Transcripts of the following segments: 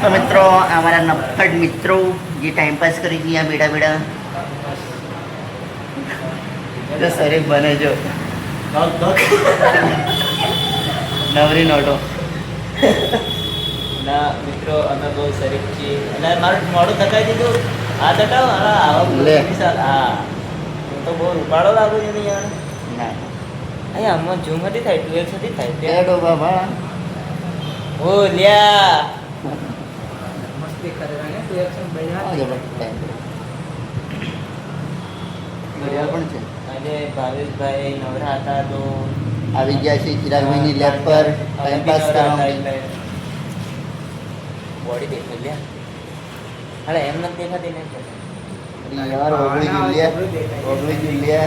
તો મિત્રો અમારા નફ્ફડ મિત્રો જે ટાઈમ પાસ કરી ગયા બેડા બેડા તો શરીફ બને જો નવરી નોટો ના મિત્રો અમે બહુ શરીફ છીએ અને મારું મોડું થકાઈ દીધું આ થકાવ લે. હા હું તો બહુ રૂપાળો લાગુ છું ને યાર ના અહીંયા આમાં ઝૂમ હતી થાય 2x હતી થાય ત્યાં બેડો બાબા ઓ લ્યા મસ્તી કરે ને તું એક્શન બન્યા આ જબરદસ્ત ટાઈમ ઘડિયાળ પણ છે આજે ભાવેશભાઈ નવરા હતા તો આવી ગયા છે ચિરાગભાઈની લેબ પર ટાઈમ પાસ કરવા માટે. બોડી દેખો લ્યા અરે એમ નથી દેખાતી ને यार ओगली जुलिया ओगली जुलिया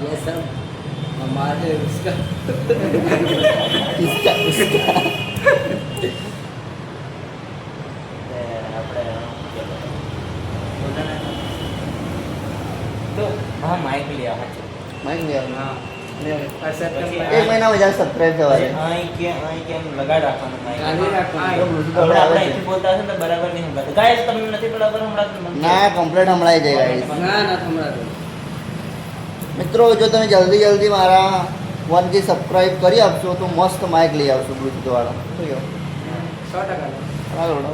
ये सब हमारे उसका इसका उसका तो हाँ माइक लिया हाँ मैं गया हाँ પછી एक महीना हो जाए सब्सक्राइब करवाने અહીં કેમ લગાડ રાખવાનું mic. ગાડી રાખવાનું. तो ब्लूटूथ આપણે આપણે આપણે અહીંથી બોલતા હશે ને તો બરાબર નહીં સંભળાતું. Guys, તમને નથી બરાબર સંભળાતું? ના કમ્પ્લીટ હમણાં જાય ગાઈસ ના ના તમારા મિત્રો જો તમે જલ્દી મારા 1K સબસ્ક્રાઇબ કરી આપશો તો મસ્ત માઇક લઈ આવશો બ્લૂટૂથ વાળો શું કહો 100% આ રોડો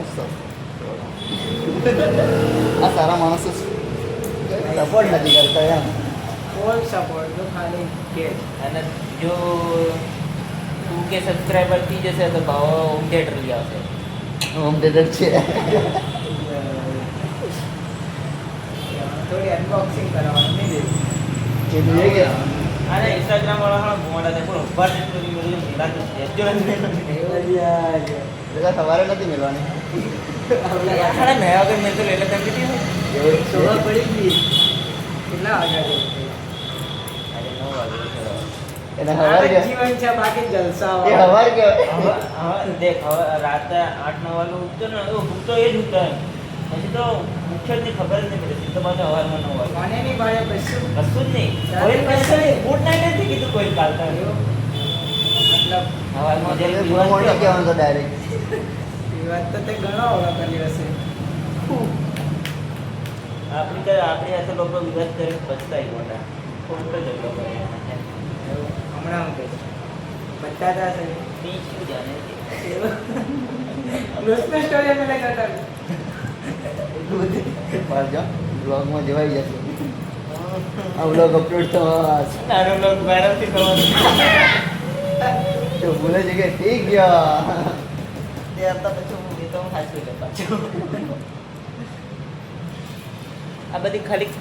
આ સારા માણસો સપોર્ટ નથી કરતા એમ ફૂલ સપોર્ટ તો ખાલી કે અને જો 2K સબસ્ક્રાઇબર થઈ જશે તો ભાવ હોમ થિયેટર લઈ આવશે. હોમ થિયેટર છે થોડી અનબોક્સિંગ કરવાનું નહીં એ જોઈએ કે અને ઇન્સ્ટાગ્રામ વાળા હા ઘુમાડા છે પણ ઉભા છે તો મેં મિલાતું છે જો એટલે સવારે નથી મળવાની ખાડા નયા વગર મેં તો એટલે તેમ કીધું એવું ખબર પડી ગઈ કેટલા વાગ્યા અરે 9 વાગે એને સવારે કે જીવન છે બાકી જલસા એ સવારે કે હવે દેખ હવે રાતે 8-9 વાગે ઉઠતો ને તો ઉઠતો એ જ ઉઠતો એમ પછી તો મુખ્યની ખબર જ નહીં પડતી તો પાછો સવારમાં 9 વાગે મને નહીં ભાડે કશું કશું જ નહીં કોઈ કશું નહીં ગુડ નાઇટ નથી કીધું કોઈ કાલતા મતલબ સવારમાં જે પૂરો મોટો કહેવાનું તો ડાયરેક્ટ એ વાત તો તે ઘણો હોવા કરી હશે આપણી હાથે લોકો વિવાદ કરીને પછતાય મોટા ખોટો ઝઘડો કરે હમણાં હું કહીશ બધા હતા છે બી શું જાણે રોજની સ્ટોરી અમે લઈ કરતા પાછો બ્લોગમાં જવાઈ જશે આ બ્લોગ અપલોડ થવા નાનો લોક વાયરલથી થવાનું તો બોલે છે કે ઠીક ગયા તે હતા પછી હું એ તો હાચવી લે પાછું આ બધી ખાલી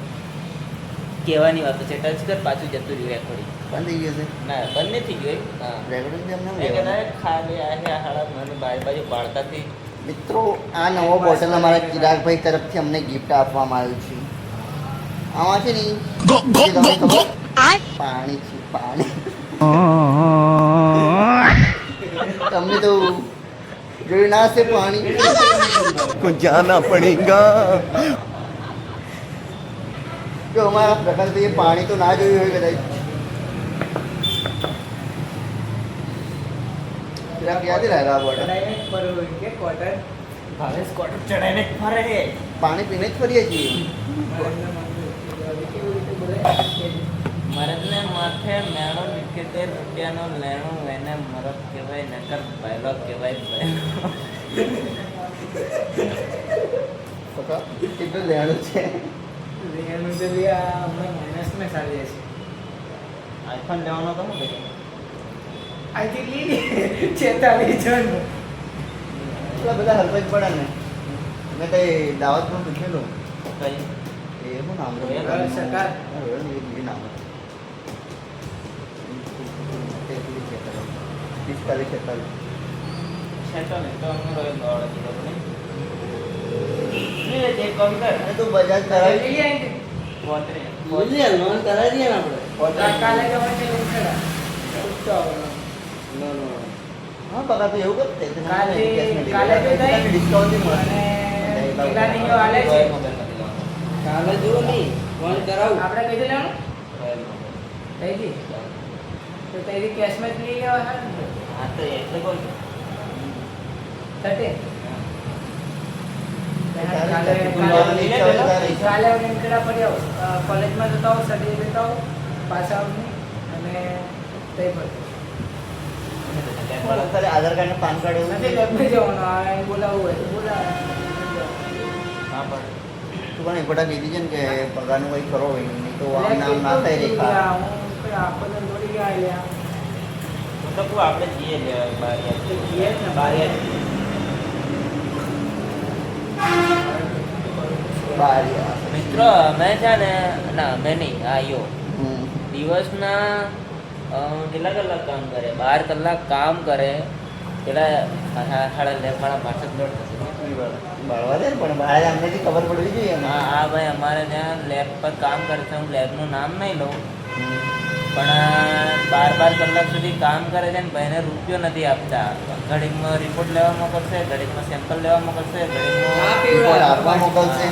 કહેવાની વાતો છે ટચ કર પાછું જતું રહ્યું રેકોર્ડિંગ બંધ થઈ ગયું છે ના બંધ નથી ગયું હા રેકોર્ડિંગ બી એમને મેં લેવાનું. કહેતા ખાલી આ હાડા મને બાજુ પાડતાથી મિત્રો આ નવો બોટલ અમારા ચિરાગભાઈ તરફથી અમને ગિફ્ટ આપવામાં આવ્યું છે આમાં છે ને જે તમને ખબર? પાણી છે પાણી તમને તો જોયું ના હશે પાણી को जाना पड़ेगा જો અમારા પ્રકાશભાઈ એ પાણી તો ના જોયું હોય કદાચ પેલા ક્યાંથી લાવ્યા આ બોટલ ચડાઈને ફરવું કે કોટન ભાવેશ કોટર ચડાઈને જ ફરે છે પાણી પીને જ ફરીએ છીએ મરદને માથે મેણો 70 રૂપિયાનો લેણું એને મરદ કહેવાય નકર પહેલો કહેવાય પહેલો પકા કેટલું લેવાનું છે એનું તો બી આ હમણાં માઇનસમાં ચાલી જશે આઈફોન લેવાનો તો હું ભાઈ આથી લીધી 46 જણ એટલા બધા હરપજ પડે ને મેં કઈ દાવતમાં પૂછેલું કઈ એ શું નામ રોયલ સરકાર. નામ 45 સેટો ને તો અમે રોયલ દોડ દીધો નહીં લે જે કમ કર અને તું બજાજ કરાવી લઈ આવી પોતરે લોન કરાવી દઈએ ને આપણે કાલે જવા છે લોન કરા નો હા પકા તો એવું કરતે કાલે જો થાય ડિસ્કાઉન્ટ બી મળે અને પેલાની જો આલે છે કાલે જુઓ નહીં ફોન કરાવું આપણે કઈ લેવાનું કઈ દી તો તેરી કેશમાં જ લઈ લેવા હા ને? હા તો એટલે બોલ 30. કાલે નીકળ્યા પડી આવો કોલેજમાં જતા આવો સર્ટિફિકેટ લેતા આવો પાછા આવો અને તઈ પર ખાલી આધાર કાર્ડ ને પાન કાર્ડ એવું નથી લેબમાં જવાનું આ એમ બોલાવવું હોય તો બોલાવે હા પણ તું પણ એક વખત કીધી છે ને કે પગારનું કંઈ કરો હોય નહીં તો આમ નામ ના થાય રેખા હું આખો તો દોડી ગયા લ્યા મતલબ આપણે જઈએ બારિયા જઈએ જ ને બારિયા બારિયા. મિત્રો અમે છે ને ના અમે નહીં આયો હમ. દિવસના કેટલા કલાક કામ કરે 12 કલાક કામ કરે કેટલા સાડા લેબવાળા પાછળ દોડ થશે બળવા દે ને પણ બહાર અમનેથી ખબર પડવી જોઈએ ને. હા ભાઈ અમારે ત્યાં લેબ પર કામ કરે છે હું લેબનું નામ નહીં લઉં હમ. પણ 12 કલાક સુધી કામ કરે છે ને ભાઈને રૂપિયો નથી આપતા ઘડીકમાં રિપોર્ટ લેવા મોકલશે ઘડીકમાં સેમ્પલ લેવા મોકલશે ઘડીકમાં રિપોર્ટ આપવા મોકલશે.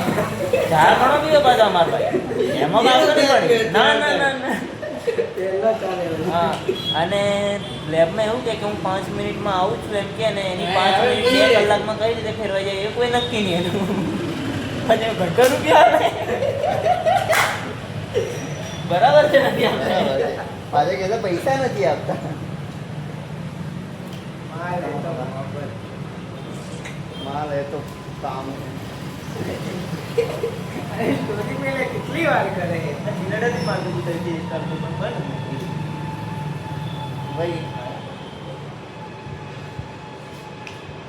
ચાર ઘણો બીજો પાછો અમારો ભાઈ એમાં પાછો નહીં પડી ના ના ના ના પહેલો ચાલે હા અને લેબમાં એવું કે હું 5 મિનિટમાં આવું છું એમ કે ને એની 5 મિનિટ 2 કલાકમાં કઈ રીતે ફેરવાઈ જાય એ કોઈ નક્કી નહીં એનું પછી ઘટો રૂપિયા આવે બરાબર છે નથી આપતા પાછા કહેતા પૈસા નથી આપતા. માલ એ તો બરાબર. માલ એ તો કામ અરે સ્ટોરી મેલે કેટલી વાર કરે ભાઈ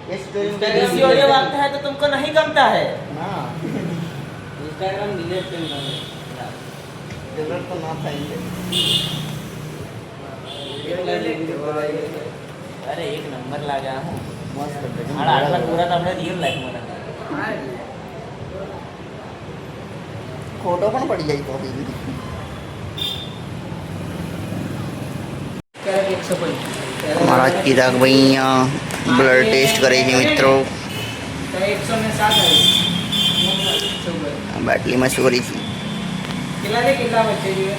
ये स्टोरी में किसी और ये वागता है तो तुमको नहीं गमता है ना इंस्टाग्राम डिलीट कर दो जरूरत तो ना થાય अरे एक नंबर लागा हूँ મસ્ત हाड़ा आटला पूरा तो अपने रियल लाइफ में रहा ખોટો પણ પડી જાય તો બી. અમારા ચિરાગભાઈ અહીંયા બ્લડ ટેસ્ટ કરે છે મિત્રો. 107 આવી બાટલીમાં શું કરી છે કેટલા વચ્ચે જોઈએ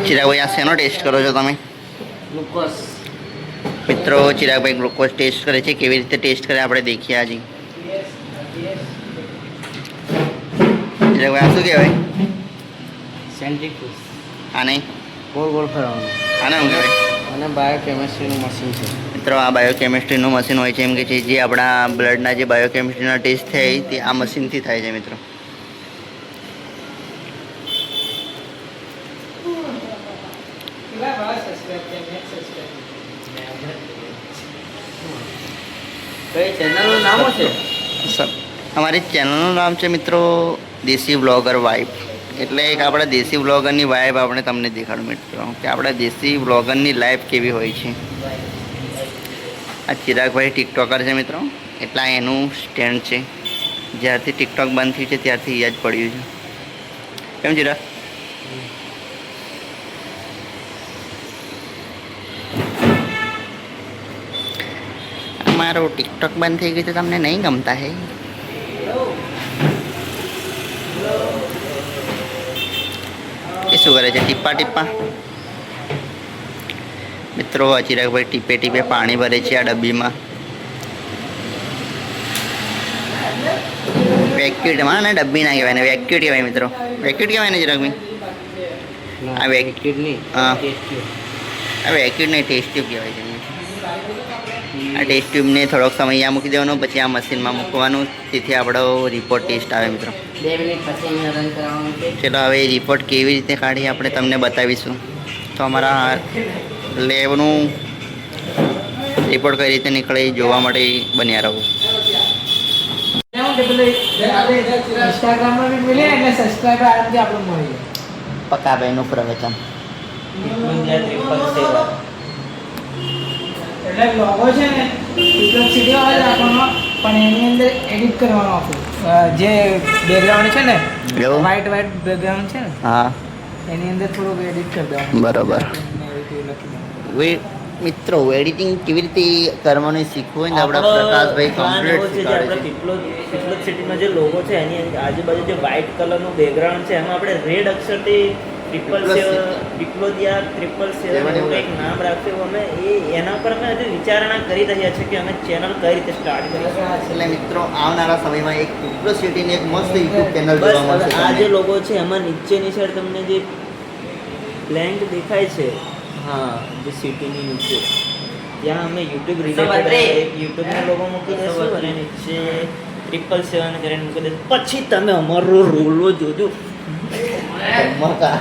ચિરાગભાઈ આ શેનો ટેસ્ટ કરો છો તમે? ग्लूकोज મિત્રો ચિરાગભાઈ ગ્લુકોઝ ટેસ્ટ કરે છે. કેવી રીતે ટેસ્ટ કરે આપણે દેખીએ આજે. ચિરાગભાઈ આ શું કહેવાય સેન્ટ્રીફ્યુજ આને? ગોળ ગોળ ફરવાનું આને શું કહેવાય? અને બાયોકેમિસ્ટ્રીનું મશીન છે મિત્રો આ બાયોકેમિસ્ટ્રીનું મશીન હોય છે એમ કે છે જે આપણા બ્લડના જે બાયોકેમિસ્ટ્રીના ટેસ્ટ થાય તે આ મશીનથી થાય છે મિત્રો. કેટલા વાર સબસ્ક્રાઇબ છે નેક્સ્ટ સબસ્ક્રાઇબ કઈ ચેનલનું નામ છે અમારી ચેનલનું નામ છે મિત્રો દેશી વ્લોગર વાઇફ. એટલે એક આપણા દેશી વ્લોગરની વાઇફ આપણે તમને દેખાડું મિત્રો કે આપણા દેશી વ્લોગરની લાઈફ કેવી હોય છે. આ ચિરાગભાઈ ટિકટોકર છે મિત્રો. એટલા એનું સ્ટેન્ડ છે. જ્યારથી ટિકટોક બંધ થયું છે ત્યારથી યાદ પડ્યું છે. કેમ ચિરાગ? મારું ટિકટોક બંધ થઈ ગયું તો તમને નહીં ગમતા હે? એ શું કરે છે? ટીપા ટીપા મિત્રો ચિરાગભાઈ ટીપે ટીપે પાણી ભરે છે આ ડબ્બીમાં. વેક્યુટમાં ને ડબ્બી ના કહેવાય ને વેક્યુટ કહેવાય મિત્રો. વેક્યુટ કહેવાય ને ચિરાગભાઈ? આ વેક્યુટ નહીં હા ટેસ્ટ આ વેક્યુટ નહીં ટેસ્ટ ટ્યુબ કહેવાય છે. આ ટેસ્ટ ટ્યુબને થોડોક સમય અહીંયા મૂકી દેવાનો પછી આ મશીનમાં મૂકવાનું તેથી આપણો રિપોર્ટ ટેસ્ટ આવે મિત્રો. 2 મિનિટ પછી અહીંયા રન કરાવવાનું છે ચલો હવે રિપોર્ટ કેવી રીતે કાઢી આપણે તમને બતાવીશું. તો અમારા લેબનું રિપોર્ટ કઈ રીતે નીકળે એ જોવા માટે બન્યા રહો. ઇન્સ્ટાગ્રામમાં બી મળે એટલે સબસ્ક્રાઇબર આરામથી આપણે મળી જાય પકાભાઈનું પ્રવચન. એટલે લોગો છે ને સીધી આવે રાખવાનો પણ એની અંદર એડિટ કરવાનો આપણું જે બેકગ્રાઉન્ડ છે ને એવું? વ્હાઈટ બેકગ્રાઉન્ડ છે ને હા એની અંદર થોડુંક એડિટ કરી દેવાનું બરોબર. મિત્રો એડિટિંગ કેવી રીતે કરવાનું શીખવું હોય ને આપણા પ્રકાશભાઈ કમ્પ્લીટ શીખવાડે છે. પીપલોદ સિટીનો જે લોગો છે એની આજુબાજુ જે વ્હાઇટ કલરનું બેકગ્રાઉન્ડ છે એમાં આપણે રેડ અક્ષરથી વિપ્લોદિયા 777 એવું કંઈક નામ રાખ્યું અમે એના પર અમે હજુ વિચારણા કરી રહ્યા છીએ કે અમે ચેનલ કઈ રીતે સ્ટાર્ટ કરીશું. એટલે મિત્રો આવનારા સમયમાં એક સિટીની એક મસ્ત યુટ્યુબ ચેનલ જોવા બસ મળશે આ જે તમને. લોગો છે એમાં નીચેની સાઈડ તમને જે બ્લેન્ક દેખાય છે, હા, જે સિટીની નીચે ત્યાં અમે યુટ્યુબ રિલેટેડ એક યુટ્યુબનો લોગો મૂકી દઈશું અને નીચે 777 કરીને મૂકી દઈશું. પછી તમે અમારો રોલો જોજો. ધમાકા.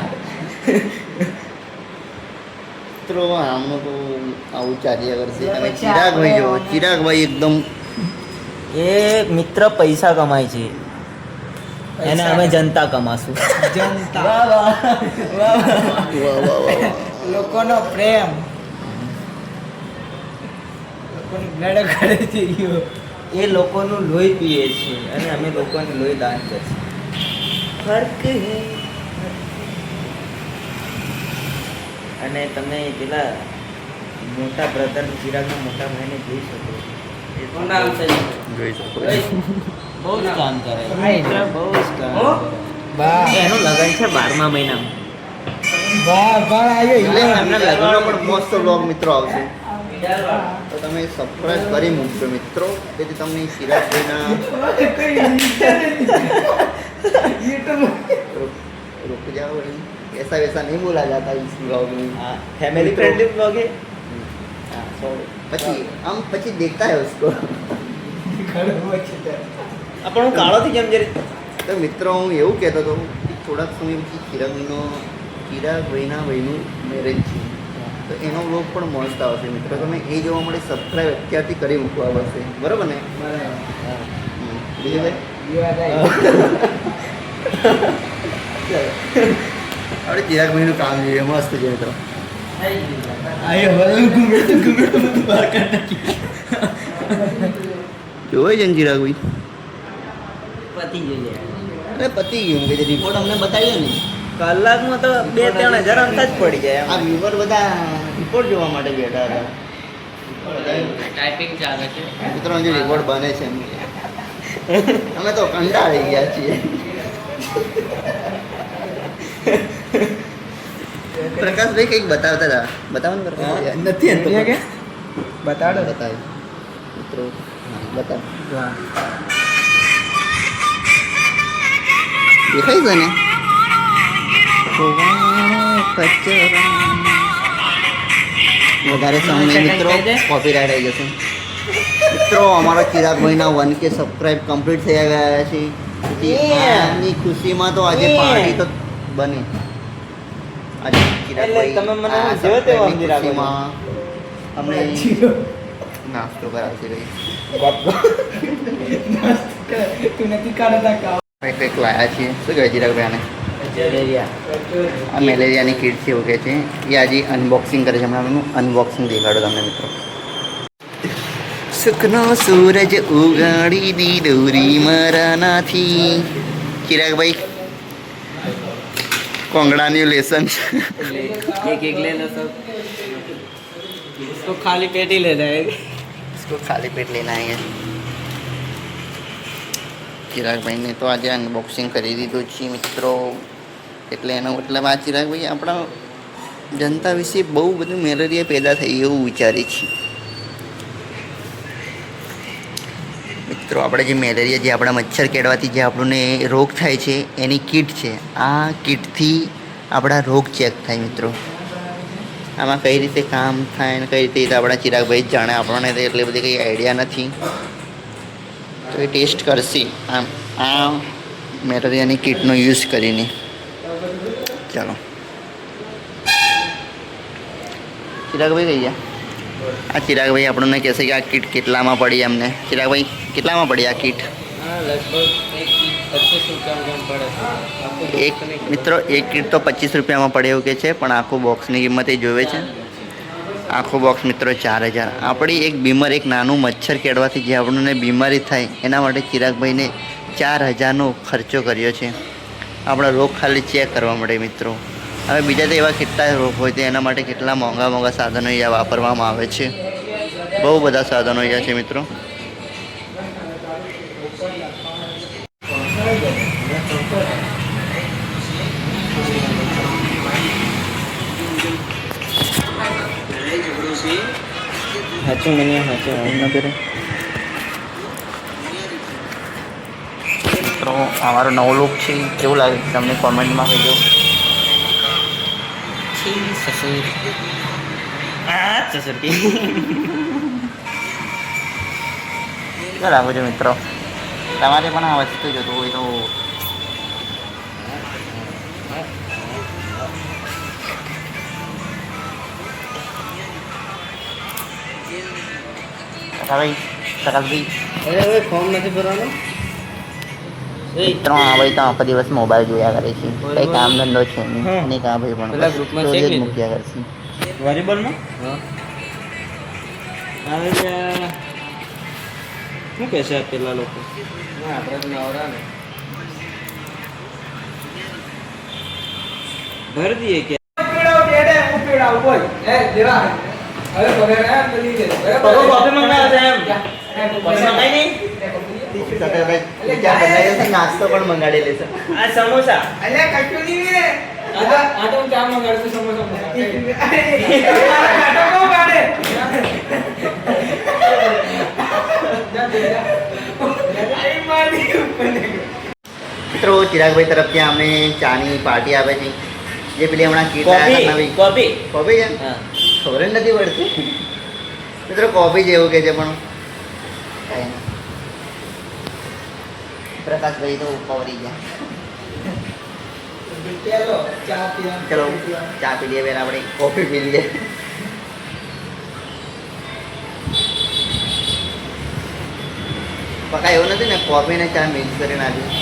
મિત્રો આમનું તો આવું ચાલ્યા કરશે. તમે ચિરાગભાઈ જો, ચિરાગભાઈ એકદમ એ મિત્ર પૈસા કમાય છે એને અમે જનતા કમાશું. જનતા વાહ વાહ વાહ વાહ. લોકોનો પ્રેમ, લોકોની બ્લડ કરે છે ઈયો. એ લોકોનું લોહી પીએ છે અને અમે લોકોને લોહી દાન કરીશું. ફર્ક હે. અને તમે પેલા મોટા બ્રધર ચિરાગના મોટા ભાઈને જોઈ શકો છો. શું નામ છે? જોઈ શકો બહુ જ કામ કરે છે. હા, મિત્ર બહુ જ કામ હો? કરે. બા એનું લગન છે 12મા મહિનામાં. આવ્યો એટલે ઈયો. એમના લગ્નનો પણ મસ્ત વ્લોગ મિત્રો આવશે તો તમે સબસ્ક્રાઇબ કરી મૂકજો મિત્રો, તેથી તમને ચિરાગભાઈના रुक जाओ भाई, ऐसा वैसा नहीं बोला जाता इस ब्लॉग में. હા, ફેમિલી ફ્રેન્ડલી બ્લોગ હે. હા, sorry. પછી આમ પછી દેખતા है उसको. આપણું કાળોથી કેમ જરી તો મિત્રો હું એવું કહેતો હતો કે થોડાક સમય પછી ચિરાગભાઈના ભાઈનું મેરેજ છે તો એનો વ્લોગ પણ મસ્ત આવશે મિત્રો. તમે એ જોવા માટે સબસ્ક્રાઈબ અત્યારથી કરી મૂકવા પડશે, બરાબર ને? બીજું ભાઈ આપણે ચિરાગભાઈનું કામ જોઈએ, મસ્ત છે મિત્રો. જોવાય છે ને ચિરાગભાઈ? પતી જઈએ. અરે પતી ગયું કે રિપોર્ટ અમને બતાવ્યો ને કલાકમાં તો 2-3 હજાર અંત જ પડી જાય આ વ્યુવર બધા રિપોર્ટ જોવા માટે બેઠા હતા. ટાઈપિંગ ચાલે છે. મિત્રો હજુ રિપોર્ટ બને છે એમ. અમે તો કંટાળી ગયા છીએ. પ્રકાશભાઈ કંઈક બતાવતા હતા, બતાવો ને પ્રકાશભાઈ. નથી એમ તો. કે બતાડો. બતાવ્યું મિત્રો, હા, બતાવ. દેખાય છે ને? વધારે સમય મિત્રો કોપીરાઇટ આવી જશે. મિત્રો અમારા ચિરાગભાઈના 1K સબસ્ક્રાઇબ કમ્પ્લીટ થઈ ગયા છે. તેથી આની ખુશીમાં તો આજે પાર્ટી તો બને. આજે ચિરાગભાઈ તમે મને આ જેવો તેવો subscribe ની સમજી રાખો છો. ખુશીમાં અમને નાસ્તો કરાવશે ભાઈ. તું નથી કાઢતા કામ. કંઈક લાયા છીએ. શું કહેવાય ચિરાગભાઈ આને? આ મેલેરિયાની કીટ છે એવું કહે છે. એ આજે અનબોક્સિંગ કરે છે. હમણાં એમનું અનબોક્સિંગ દેખાડો તમને મિત્રો. સુખનો સૂરજ ઉગાડી દીધો રી મારાનાથી. ચિરાગભાઈ કોંગ્રેચ્યુલેશન. एक एक ले लो सब. इसको खाली पेट ही लेना है. इसको खाली पेट लेना है. ચિરાગભાઈને તો આજે અનબોક્સિંગ કરી દીધું છે મિત્રો. એટલે એનો મતલબ આ ચિરાગભાઈ આપણા જનતા વિશે બહુ બધું મેલેરિયા પેદા થઈ એવું વિચારે છે મિત્રો. આપણે જે મેલેરિયા જે આપણા મચ્છર કેળવાથી જે આપણને રોગ થાય છે એની કીટ છે. આ કીટથી આપણા રોગ ચેક થાય મિત્રો. આમાં કઈ રીતે કામ થાય ને કઈ રીતે આપણા ચિરાગભાઈ જ જાણે, આપણને તો એટલી બધી કંઈ આઈડિયા નથી. તો એ ટેસ્ટ કરશે આ મેલેરિયાની કીટનો યુઝ કરીને. ચાલો ચિરાગભાઈ કઈ ગયા? આ ચિરાગભાઈ આપણને કહેશે કે આ કીટ કેટલામાં પડી અમને. ચિરાગભાઈ કેટલામાં પડી આ કીટ? हाँ लगभग एक 25 रुपया में पड़े थे. आपको એક મિત્રો એક કીટ તો 25 રૂપિયામાં પડે એવું કે છે, પણ આખું બોક્સની કિંમત એ જોવે છે. આખું બોક્સ મિત્રો 4000. આપણી એક બીમાર એક નાનું મચ્છર કેળવાથી જે આપણને બીમારી થાય એના માટે ચિરાગભાઈને 4000નો ખર્ચો કર્યો છે આપણા રોગ ખાલી ચેક કરવા માટે મિત્રો. હવે બીજા તો એવા કેટલા રોગ હોય તો એના માટે કેટલા મોંઘા મોંઘા સાધનો અહીંયા વાપરવામાં આવે છે. બહુ બધા સાધનો અહીંયા છે મિત્રો. સાચું મને સાચું ન કરે મિત્રો અમારો નવો લુક છે કેવું લાગે છે તમને કોમેન્ટમાં કહેજો શું લાગુ છે મિત્રો તમારે પણ આ વસ્તુ જોતું હોય તો ભાઈ સકાલભાઈ અરે હવે ફોર્મ નથી ભરવાનો મિત્રો આ ભાઈ તો આખો દિવસ મોબાઈલ જોયા કરે છે કંઈ કામ ધંધો છે હા. નહીં ને કાં ભાઈ પણ પેલા ગ્રુપમાં છે સ્ટોરી જ કે મૂક્યા કરશે વોલીબોલમાં હા હવે શું કહેશે આ પેલા લોકો ના આપણે તો નવરા ને ભરી દઈએ કે પીડાવ બેડે હું પીડાવ બોલ એ દેવા હવે પગાર આ બધી દે પગો કોફી મંગાવે છે એમ પૈસા મંગાઈ નહીં સકાલભાઈ વિચાર બદલાઈ જશે નાસ્તો પણ મંગાડી લેશે આ સમોસા અલે કશું નહીં રે આ તો હું ચા મંગાડું છું સમોસા કો ગાડે આઈ મારી ઉપર મિત્રો ચિરાગભાઈ તરફથી અમને ચાની પાર્ટી આપે છે જે પેલી હમણાં કીટ આવ્યા નવી કોફી કોફી છે હા ખબર જ નથી પડતી મિત્રો કોફી જેવું કે છે પણ કાંઈ નહીં પ્રકાશભાઈ તો પવરી ગયા ચલો ચા પીવા ચલો ચા પી લઈએ પહેલાં આપણે કોફી પી લઈએ પકા એવું નથી ને કોફી ને ચા મિક્સ કરીને આપ્યું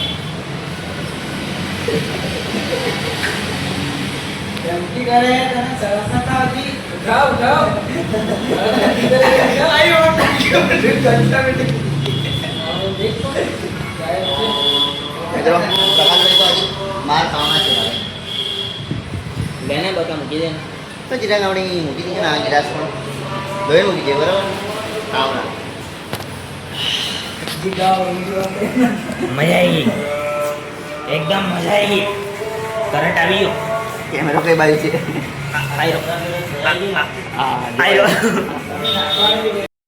એમટી કરે તને સરસતા હતી જાવ જાવ આયો જંતા બેટી દેખો મિત્રો પ્રકાશભાઈ તો હજી માર ખાવાના છે હવે બેને બકા મૂકી દે તો ચિરાગ આપણી મૂકી દીધી ને આ ગિલાસ પણ ધોઈ મૂકી દે બરાબર ખાવના જીગાવ મજા આવી એકદમ મજા આવી કરંટ આવી ગયો કેમેરો કઈ બાજુ છે આવ્યો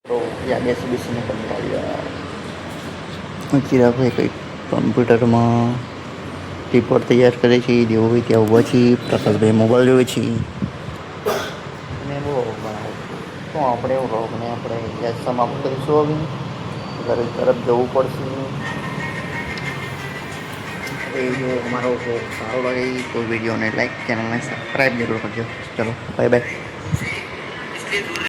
તો યા બેસી બેસીને કંટાળ્યા ચિરાગભાઈ કંઈક કમ્પ્યુટરમાં રિપોર્ટ તૈયાર કરે છે દેવું ત્યાં ઊભા છે પ્રકાશભાઈ મોબાઈલ જોવે છે અને બહુ બનાવે શું આપણે એવું રોગને આપણે યાદ સમાપ્ત કરીશું હવે ઘરે તરફ જવું પડશે એ જો અમારો vlog સારો લાગે તો વિડીયોને લાઈક ચેનલને સબસ્ક્રાઈબ જરૂર કરજો ચલો બાય બાય